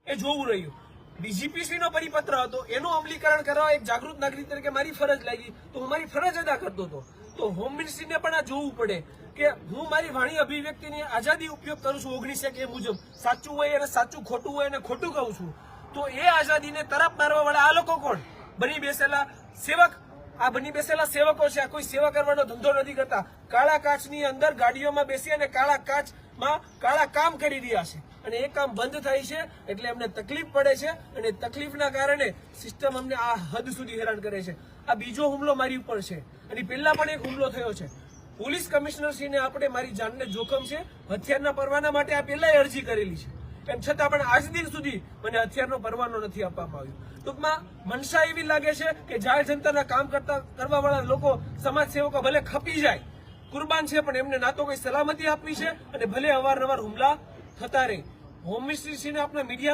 એ જોવું રહ્યું. ડીજીપીસી નો પરિપત્ર હતો, એનું અમલીકરણ કરવા એક જાગૃત નાગરિક તરીકે મારી ફરજ લાગી, તો હું મારી ફરજ અદા કરતો હતો. તો હોમ મિનિસ્ટ્રીને પણ આ જોવું પડે કે હું મારી વાણી અભિવ્યક્તિની આઝાદી ઉપયોગ કરું છું 19 મુજબ. સાચું હોય અને સાચું, ખોટું હોય અને ખોટું કહું છું. તો એ આઝાદીને તરફ મારવા વાળા આ લોકો કોણ? બની બેસેલા સેવક. આ બની બેસેલા સેવકો છે. આ કોઈ સેવા કરવાનો ધંધો નથી કરતા. કાળા કાચની અંદર ગાડીઓમાં બેસી અને કાળા કાચમાં કાળા કામ કરી રહ્યા છે, અને એ કામ બંધ થાય છે એટલે એમને તકલીફ પડે છે, અને તકલીફના કારણે સિસ્ટમ અમને આ હદ સુધી હેરાન કરે છે. આ બીજો હુમલો મારી ઉપર છે, અને પહેલા પણ એક હુમલો થયો છે. પોલીસ કમિશનરશ્રીને આપણે મારી જાનને જોખમ છે, હથિયારના પરવાના માટે આ પહેલા અરજી કરેલી છે, એમ છતાં પણ આજ દિન સુધી મને હથિયારનો પરવાનો નથી આપવામાં આવ્યો. ટૂંકમાં મનસા એવી લાગે છે કે જાહેર જનતાના કામ કરવા વાળા લોકો, સમાજ સેવકો ભલે ખપી જાય, કુરબાન છે, પણ એમને ના તો કોઈ સલામતી આપવી છે, અને ભલે અવારનવાર હુમલા થતા રહે. હોમ મિનિસ્ટ્રીને આપણા મીડિયા